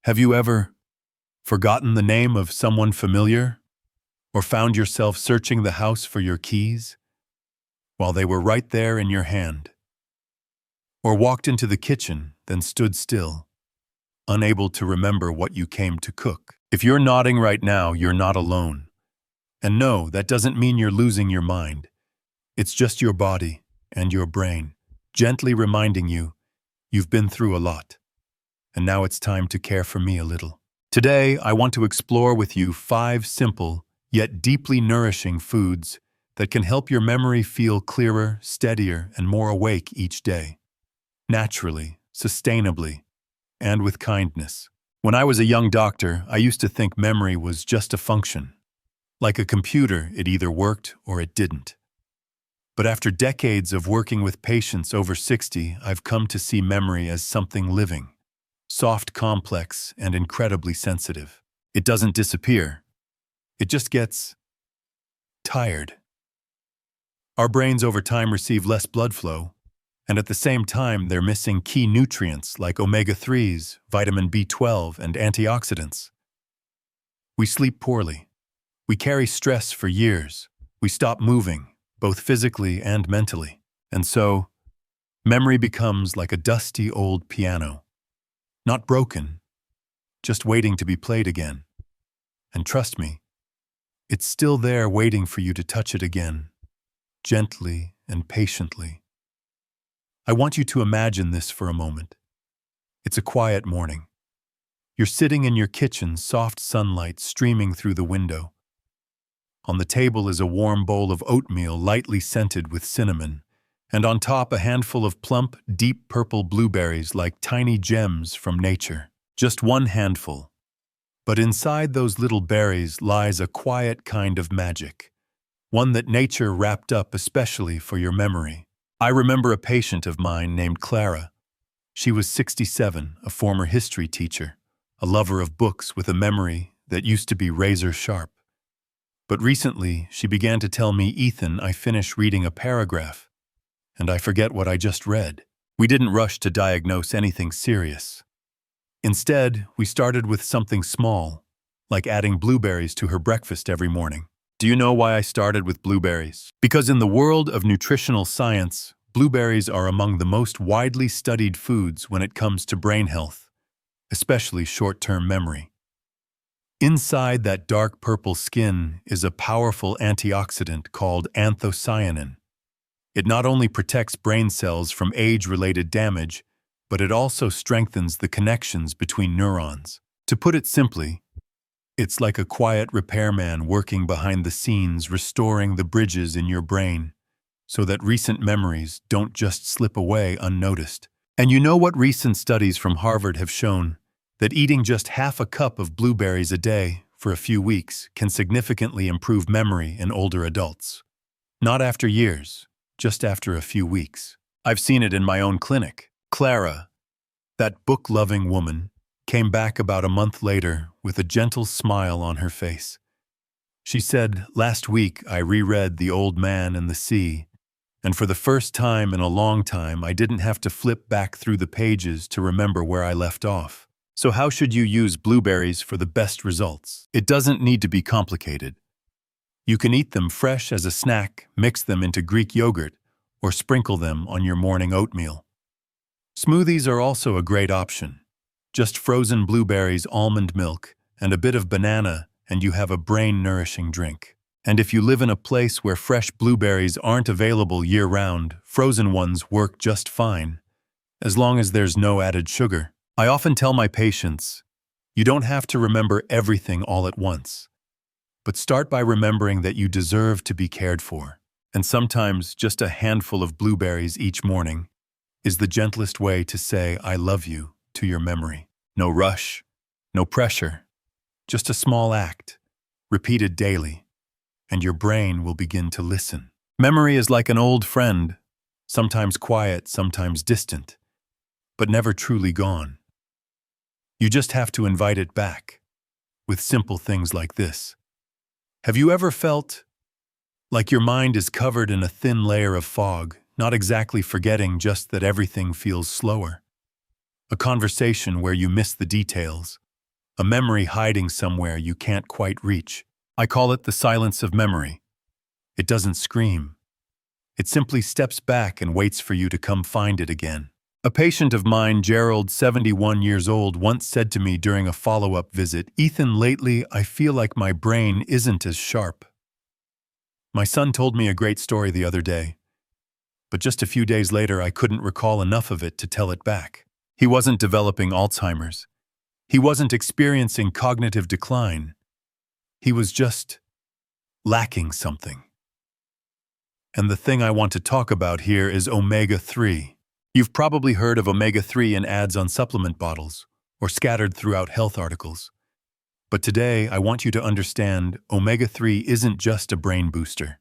Have you ever forgotten the name of someone familiar? Or found yourself searching the house for your keys while they were right there in your hand? Or walked into the kitchen, then stood still, unable to remember what you came to cook? If you're nodding right now, you're not alone. And no, that doesn't mean you're losing your mind. It's just your body and your brain gently reminding you you've been through a lot. And now it's time to care for me a little. Today, I want to explore with you 5 simple, yet deeply nourishing foods that can help your memory feel clearer, steadier, and more awake each day. Naturally, sustainably, and with kindness. When I was a young doctor, I used to think memory was just a function. Like a computer, it either worked or it didn't. But after decades of working with patients over 60, I've come to see memory as something living. Soft, complex, and incredibly sensitive. It doesn't disappear. It just gets tired. Our brains over time receive less blood flow, and at the same time they're missing key nutrients like omega-3s, vitamin B12, and antioxidants. We sleep poorly. We carry stress for years. We stop moving, both physically and mentally. And so, memory becomes like a dusty old piano. Not broken, just waiting to be played again. And trust me, it's still there waiting for you to touch it again, gently and patiently. I want you to imagine this for a moment. It's a quiet morning. You're sitting in your kitchen, soft sunlight streaming through the window. On the table is a warm bowl of oatmeal lightly scented with cinnamon, and on top a handful of plump, deep purple blueberries like tiny gems from nature. Just one handful. But inside those little berries lies a quiet kind of magic, one that nature wrapped up especially for your memory. I remember a patient of mine named Clara. She was 67, a former history teacher, a lover of books with a memory that used to be razor sharp. But recently, she began to tell me, "Ethan, I finished reading a paragraph, and I forget what I just read." We didn't rush to diagnose anything serious. Instead, we started with something small, like adding blueberries to her breakfast every morning. Do you know why I started with blueberries? Because in the world of nutritional science, blueberries are among the most widely studied foods when it comes to brain health, especially short-term memory. Inside that dark purple skin is a powerful antioxidant called anthocyanin. It not only protects brain cells from age-related damage, but it also strengthens the connections between neurons. To put it simply, it's like a quiet repairman working behind the scenes, restoring the bridges in your brain, so that recent memories don't just slip away unnoticed. And you know what recent studies from Harvard have shown? That eating just half a cup of blueberries a day for a few weeks can significantly improve memory in older adults. Not after years, just after a few weeks. I've seen it in my own clinic. Clara, that book-loving woman, came back about a month later with a gentle smile on her face. She said, "Last week I reread The Old Man and the Sea, and for the first time in a long time I didn't have to flip back through the pages to remember where I left off." So how should you use blueberries for the best results? It doesn't need to be complicated. You can eat them fresh as a snack, mix them into Greek yogurt, or sprinkle them on your morning oatmeal. Smoothies are also a great option. Just frozen blueberries, almond milk, and a bit of banana, and you have a brain-nourishing drink. And if you live in a place where fresh blueberries aren't available year-round, frozen ones work just fine, as long as there's no added sugar. I often tell my patients, you don't have to remember everything all at once, but start by remembering that you deserve to be cared for. And sometimes just a handful of blueberries each morning is the gentlest way to say "I love you" to your memory. No rush, no pressure, just a small act, repeated daily, and your brain will begin to listen. Memory is like an old friend, sometimes quiet, sometimes distant, but never truly gone. You just have to invite it back, with simple things like this. Have you ever felt like your mind is covered in a thin layer of fog, not exactly forgetting, just that everything feels slower? A conversation where you miss the details, a memory hiding somewhere you can't quite reach. I call it the silence of memory. It doesn't scream. It simply steps back and waits for you to come find it again. A patient of mine, Gerald, 71 years old, once said to me during a follow-up visit, "Ethan, lately I feel like my brain isn't as sharp." My son told me a great story the other day, but just a few days later I couldn't recall enough of it to tell it back. He wasn't developing Alzheimer's. He wasn't experiencing cognitive decline. He was just lacking something. And the thing I want to talk about here is omega-3. You've probably heard of omega-3 in ads on supplement bottles or scattered throughout health articles. But today, I want you to understand omega-3 isn't just a brain booster.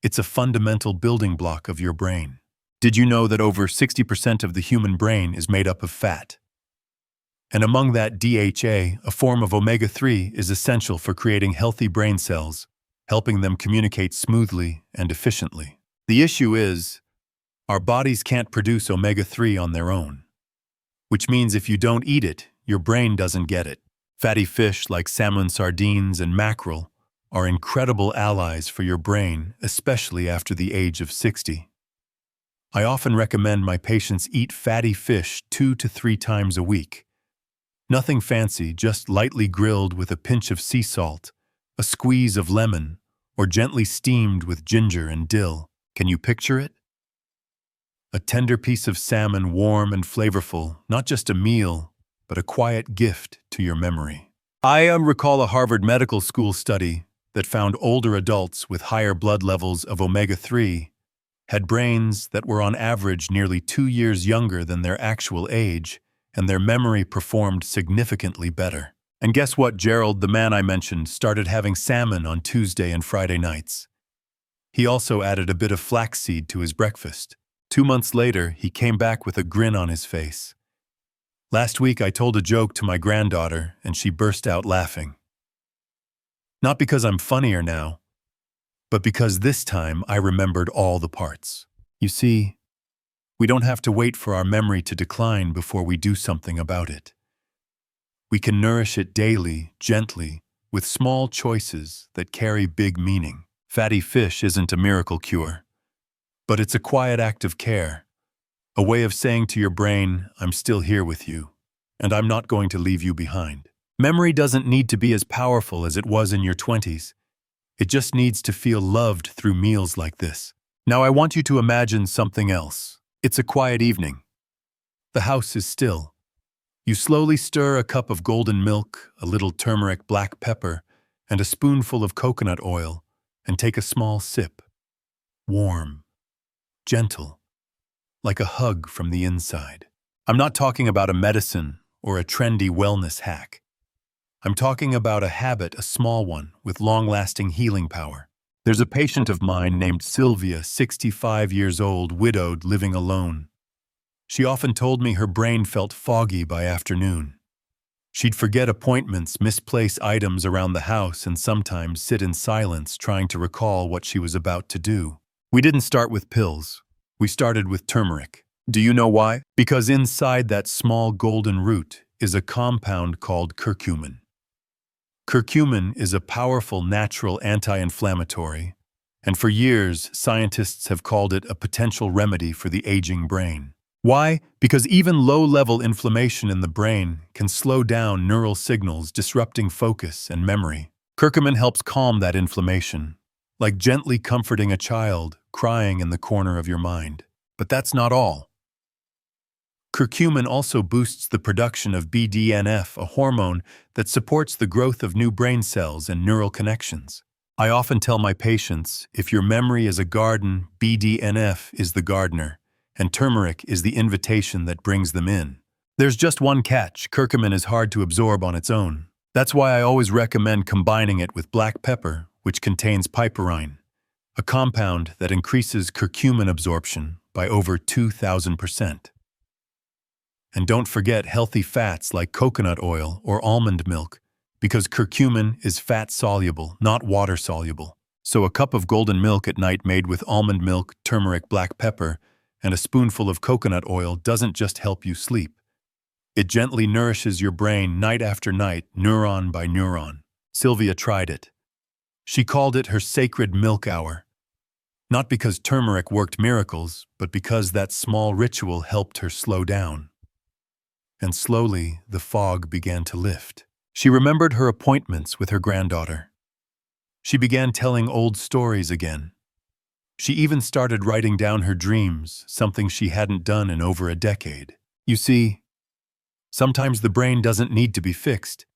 It's a fundamental building block of your brain. Did you know that over 60% of the human brain is made up of fat? And among that DHA, a form of omega-3 is essential for creating healthy brain cells, helping them communicate smoothly and efficiently. The issue is, our bodies can't produce omega-3 on their own, which means if you don't eat it, your brain doesn't get it. Fatty fish like salmon, sardines, and mackerel are incredible allies for your brain, especially after the age of 60. I often recommend my patients eat fatty fish 2 to 3 times a week. Nothing fancy, just lightly grilled with a pinch of sea salt, a squeeze of lemon, or gently steamed with ginger and dill. Can you picture it? A tender piece of salmon, warm and flavorful, not just a meal, but a quiet gift to your memory. I recall a Harvard Medical School study that found older adults with higher blood levels of omega-3 had brains that were on average nearly 2 years younger than their actual age, and their memory performed significantly better. And guess what? Gerald, the man I mentioned, started having salmon on Tuesday and Friday nights. He also added a bit of flaxseed to his breakfast. 2 months later, he came back with a grin on his face. Last week, I told a joke to my granddaughter, and she burst out laughing. Not because I'm funnier now, but because this time I remembered all the parts. You see, we don't have to wait for our memory to decline before we do something about it. We can nourish it daily, gently, with small choices that carry big meaning. Fatty fish isn't a miracle cure, but it's a quiet act of care, a way of saying to your brain, I'm still here with you, and I'm not going to leave you behind. Memory doesn't need to be as powerful as it was in your 20s. It just needs to feel loved through meals like this. Now I want you to imagine something else. It's a quiet evening. The house is still. You slowly stir a cup of golden milk, a little turmeric, black pepper, and a spoonful of coconut oil, and take a small sip. Warm, gentle, like a hug from the inside. I'm not talking about a medicine or a trendy wellness hack. I'm talking about a habit, a small one, with long-lasting healing power. There's a patient of mine named Sylvia, 65 years old, widowed, living alone. She often told me her brain felt foggy by afternoon. She'd forget appointments, misplace items around the house, and sometimes sit in silence trying to recall what she was about to do. We didn't start with pills. We started with turmeric. Do you know why? Because inside that small golden root is a compound called curcumin. Curcumin is a powerful natural anti-inflammatory, and for years, scientists have called it a potential remedy for the aging brain. Why? Because even low-level inflammation in the brain can slow down neural signals, disrupting focus and memory. Curcumin helps calm that inflammation, like gently comforting a child crying in the corner of your mind. But that's not all. Curcumin also boosts the production of BDNF, a hormone that supports the growth of new brain cells and neural connections. I often tell my patients, if your memory is a garden, BDNF is the gardener, and turmeric is the invitation that brings them in. There's just one catch: curcumin is hard to absorb on its own. That's why I always recommend combining it with black pepper, which contains piperine, a compound that increases curcumin absorption by over 2,000%. And don't forget healthy fats like coconut oil or almond milk, because curcumin is fat-soluble, not water-soluble. So a cup of golden milk at night made with almond milk, turmeric, black pepper, and a spoonful of coconut oil doesn't just help you sleep. It gently nourishes your brain night after night, neuron by neuron. Sylvia tried it. She called it her sacred milk hour. Not because turmeric worked miracles, but because that small ritual helped her slow down. And slowly, the fog began to lift. She remembered her appointments with her granddaughter. She began telling old stories again. She even started writing down her dreams, something she hadn't done in over a decade. You see, sometimes the brain doesn't need to be fixed.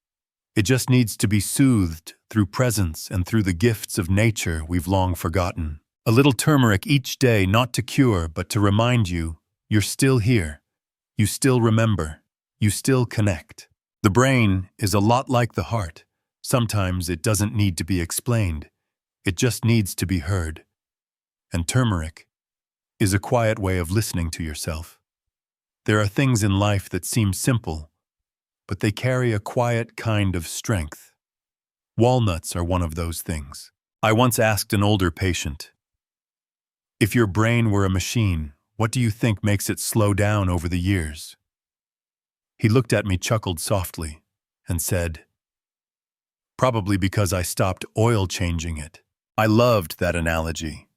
It just needs to be soothed through presence and through the gifts of nature we've long forgotten. A little turmeric each day, not to cure, but to remind you, you're still here. You still remember. You still connect. The brain is a lot like the heart. Sometimes it doesn't need to be explained. It just needs to be heard. And turmeric is a quiet way of listening to yourself. There are things in life that seem simple, but they carry a quiet kind of strength. Walnuts are one of those things. I once asked an older patient, if your brain were a machine, what do you think makes it slow down over the years? He looked at me, chuckled softly, and said, probably because I stopped oil changing it. I loved that analogy.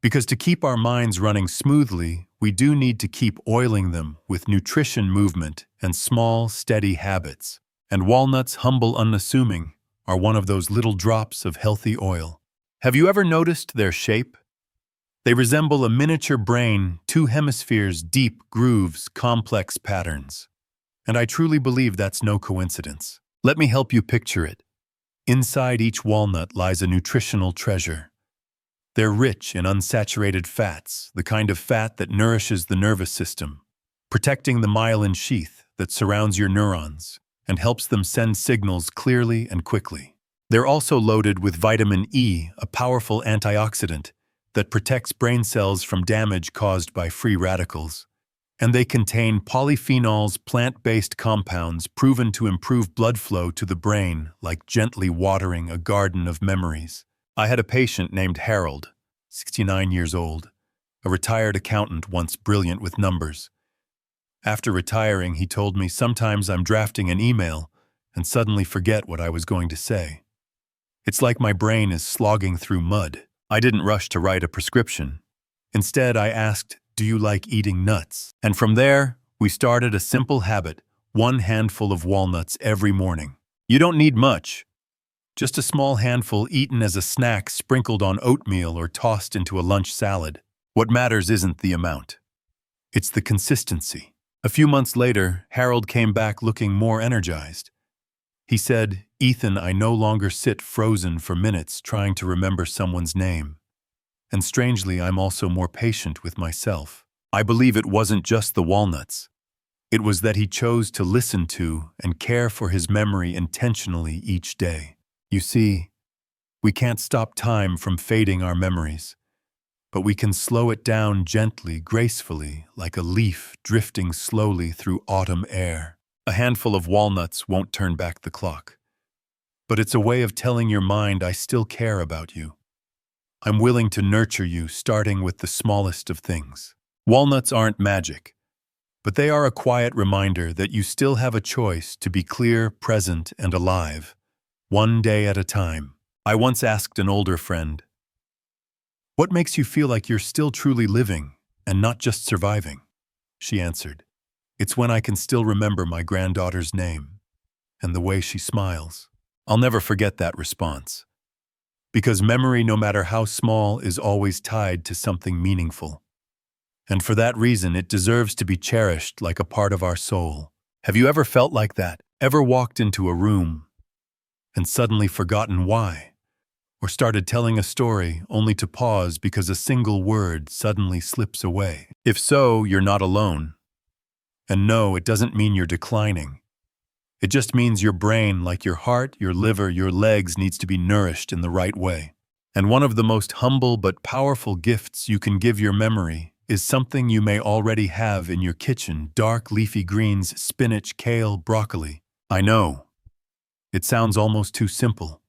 Because to keep our minds running smoothly, we do need to keep oiling them with nutrition, movement, and small, steady habits. And walnuts, humble, unassuming, are one of those little drops of healthy oil. Have you ever noticed their shape? They resemble a miniature brain, two hemispheres, deep grooves, complex patterns. And I truly believe that's no coincidence. Let me help you picture it. Inside each walnut lies a nutritional treasure. They're rich in unsaturated fats, the kind of fat that nourishes the nervous system, protecting the myelin sheath that surrounds your neurons and helps them send signals clearly and quickly. They're also loaded with vitamin E, a powerful antioxidant that protects brain cells from damage caused by free radicals. And they contain polyphenols, plant-based compounds proven to improve blood flow to the brain like gently watering a garden of memories. I had a patient named Harold, 69 years old, a retired accountant once brilliant with numbers. After retiring, he told me, sometimes I'm drafting an email and suddenly forget what I was going to say. It's like my brain is slogging through mud. I didn't rush to write a prescription. Instead, I asked, do you like eating nuts? And from there, we started a simple habit, one handful of walnuts every morning. You don't need much. Just a small handful eaten as a snack, sprinkled on oatmeal or tossed into a lunch salad. What matters isn't the amount. It's the consistency. A few months later, Harold came back looking more energized. He said, Ethan, I no longer sit frozen for minutes trying to remember someone's name. And strangely, I'm also more patient with myself. I believe it wasn't just the walnuts. It was that he chose to listen to and care for his memory intentionally each day. You see, we can't stop time from fading our memories, but we can slow it down gently, gracefully, like a leaf drifting slowly through autumn air. A handful of walnuts won't turn back the clock, but it's a way of telling your mind, I still care about you. I'm willing to nurture you, starting with the smallest of things. Walnuts aren't magic, but they are a quiet reminder that you still have a choice to be clear, present, and alive, one day at a time. I once asked an older friend, what makes you feel like you're still truly living and not just surviving? She answered, it's when I can still remember my granddaughter's name and the way she smiles. I'll never forget that response. Because memory, no matter how small, is always tied to something meaningful. And for that reason, it deserves to be cherished like a part of our soul. Have you ever felt like that? Ever walked into a room and suddenly forgotten why? Or started telling a story only to pause because a single word suddenly slips away? If so, you're not alone. And no, it doesn't mean you're declining. It just means your brain, like your heart, your liver, your legs, needs to be nourished in the right way. And one of the most humble but powerful gifts you can give your memory is something you may already have in your kitchen: dark leafy greens, spinach, kale, broccoli. I know, it sounds almost too simple,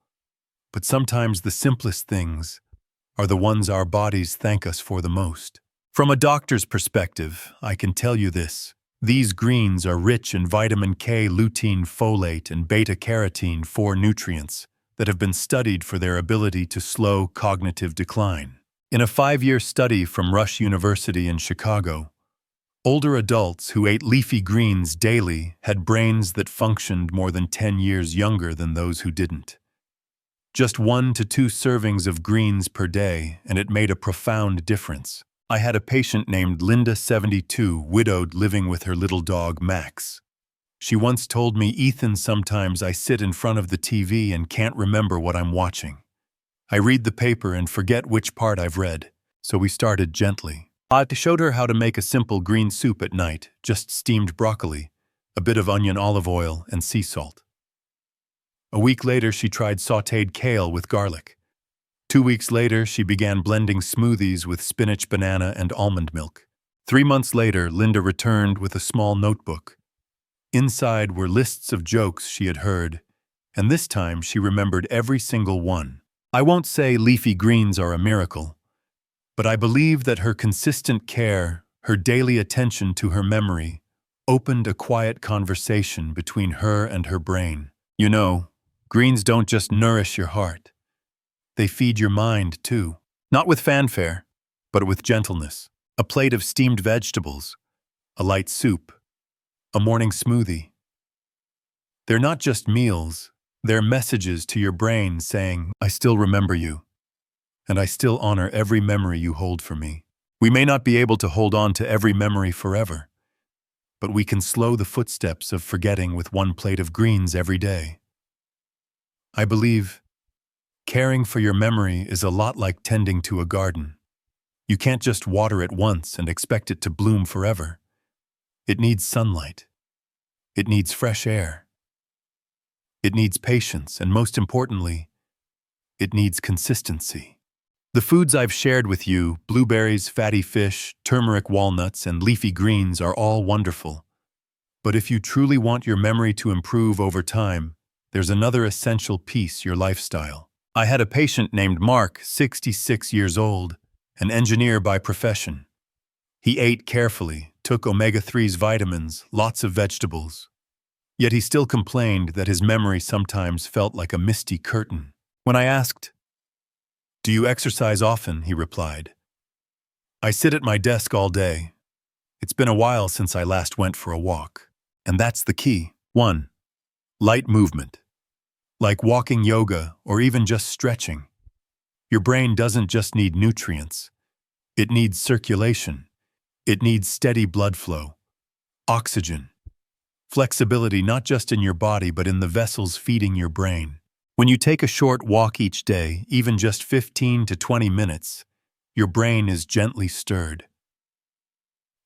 but sometimes the simplest things are the ones our bodies thank us for the most. From a doctor's perspective, I can tell you this: These greens are rich in vitamin K, lutein, folate, and beta-carotene, 4 nutrients that have been studied for their ability to slow cognitive decline. In a 5-year study from Rush University in Chicago, older adults who ate leafy greens daily had brains that functioned more than 10 years younger than those who didn't. Just 1 to 2 servings of greens per day, and it made a profound difference. I had a patient named Linda, 72, widowed, living with her little dog, Max. She once told me, "Ethan, sometimes I sit in front of the TV and can't remember what I'm watching. I read the paper and forget which part I've read." So we started gently. I showed her how to make a simple green soup at night, just steamed broccoli, a bit of onion, olive oil, and sea salt. A week later, she tried sautéed kale with garlic. 2 weeks later, she began blending smoothies with spinach, banana, and almond milk. 3 months later, Linda returned with a small notebook. Inside were lists of jokes she had heard, and this time she remembered every single one. I won't say leafy greens are a miracle, but I believe that her consistent care, her daily attention to her memory, opened a quiet conversation between her and her brain. You know, greens don't just nourish your heart. They feed your mind, too. Not with fanfare, but with gentleness. A plate of steamed vegetables, a light soup, a morning smoothie. They're not just meals, they're messages to your brain saying, "I still remember you, and I still honor every memory you hold for me." We may not be able to hold on to every memory forever, but we can slow the footsteps of forgetting with 1 plate of greens every day. I believe caring for your memory is a lot like tending to a garden. You can't just water it once and expect it to bloom forever. It needs sunlight. It needs fresh air. It needs patience, and most importantly, it needs consistency. The foods I've shared with you, blueberries, fatty fish, turmeric, walnuts, and leafy greens, are all wonderful. But if you truly want your memory to improve over time, there's another essential piece: your lifestyle. I had a patient named Mark, 66 years old, an engineer by profession. He ate carefully, took omega-3s, vitamins, lots of vegetables. Yet he still complained that his memory sometimes felt like a misty curtain. When I asked, "Do you exercise often?" he replied, "I sit at my desk all day. It's been a while since I last went for a walk." And that's the key. 1. Light movement. Like walking, yoga, or even just stretching. Your brain doesn't just need nutrients. It needs circulation. It needs steady blood flow, oxygen, flexibility, not just in your body but in the vessels feeding your brain. When you take a short walk each day, even just 15 to 20 minutes, your brain is gently stirred.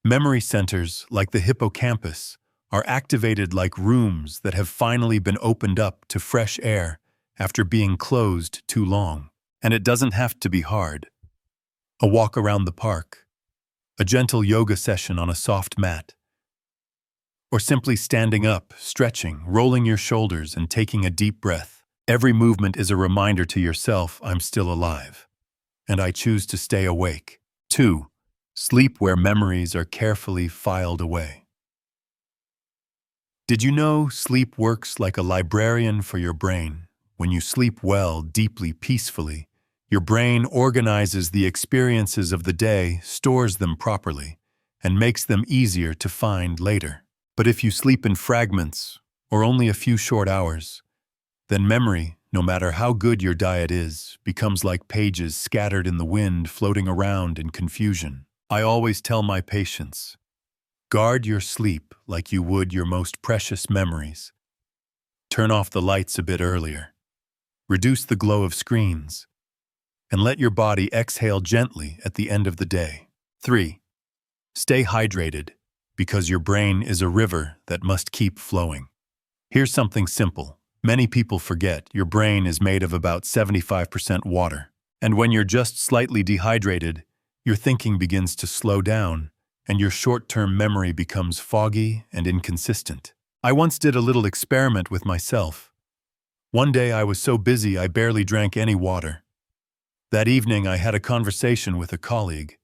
Memory centers, like the hippocampus, are activated like rooms that have finally been opened up to fresh air after being closed too long. And it doesn't have to be hard. A walk around the park, a gentle yoga session on a soft mat, or simply standing up, stretching, rolling your shoulders, and taking a deep breath. Every movement is a reminder to yourself, "I'm still alive, and I choose to stay awake." 2. Sleep where memories are carefully filed away. Did you know sleep works like a librarian for your brain? When you sleep well, deeply, peacefully, your brain organizes the experiences of the day, stores them properly, and makes them easier to find later. But if you sleep in fragments, or only a few short hours, then memory, no matter how good your diet is, becomes like pages scattered in the wind, floating around in confusion. I always tell my patients, guard your sleep like you would your most precious memories. Turn off the lights a bit earlier. Reduce the glow of screens. And let your body exhale gently at the end of the day. 3. Stay hydrated, because your brain is a river that must keep flowing. Here's something simple. Many people forget your brain is made of about 75% water. And when you're just slightly dehydrated, your thinking begins to slow down, and your short-term memory becomes foggy and inconsistent. I once did a little experiment with myself. One day I was so busy I barely drank any water. That evening I had a conversation with a colleague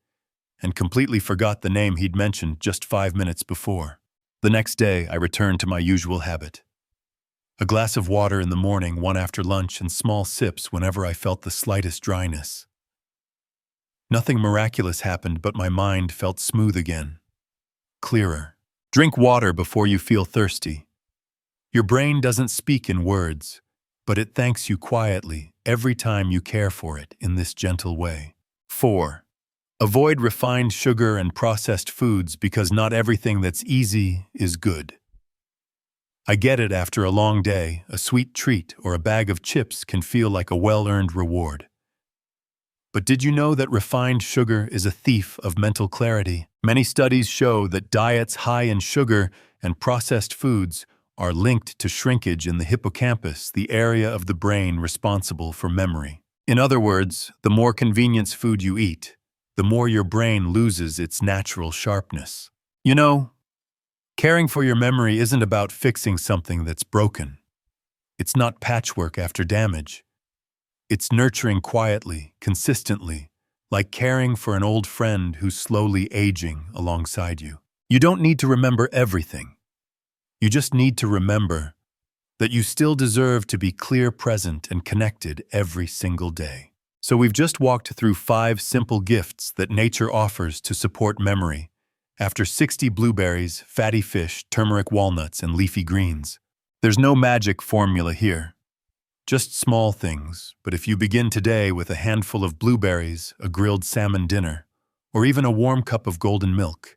and completely forgot the name he'd mentioned just 5 minutes before. The next day, I returned to my usual habit. A glass of water in the morning, one after lunch, and small sips whenever I felt the slightest dryness. Nothing miraculous happened, but my mind felt smooth again, clearer. Drink water before you feel thirsty. Your brain doesn't speak in words, but it thanks you quietly every time you care for it in this gentle way. 4. Avoid refined sugar and processed foods because not everything that's easy is good. I get it, after a long day, a sweet treat or a bag of chips can feel like a well-earned reward. But did you know that refined sugar is a thief of mental clarity? Many studies show that diets high in sugar and processed foods are linked to shrinkage in the hippocampus, the area of the brain responsible for memory. In other words, the more convenience food you eat, the more your brain loses its natural sharpness. You know, caring for your memory isn't about fixing something that's broken. It's not patchwork after damage. It's nurturing quietly, consistently, like caring for an old friend who's slowly aging alongside you. You don't need to remember everything. You just need to remember that you still deserve to be clear, present, and connected every single day. So we've just walked through 5 simple gifts that nature offers to support memory. After 60 blueberries, fatty fish, turmeric walnuts, and leafy greens. There's no magic formula here. Just small things, but if you begin today with a handful of blueberries, a grilled salmon dinner, or even a warm cup of golden milk,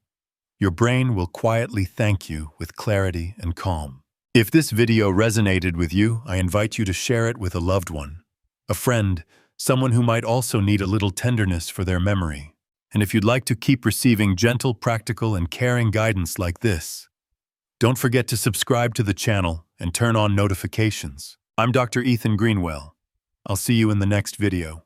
your brain will quietly thank you with clarity and calm. If this video resonated with you, I invite you to share it with a loved one, a friend, someone who might also need a little tenderness for their memory. And if you'd like to keep receiving gentle, practical, and caring guidance like this, don't forget to subscribe to the channel and turn on notifications. I'm Dr. Ethan Greenwell. I'll see you in the next video.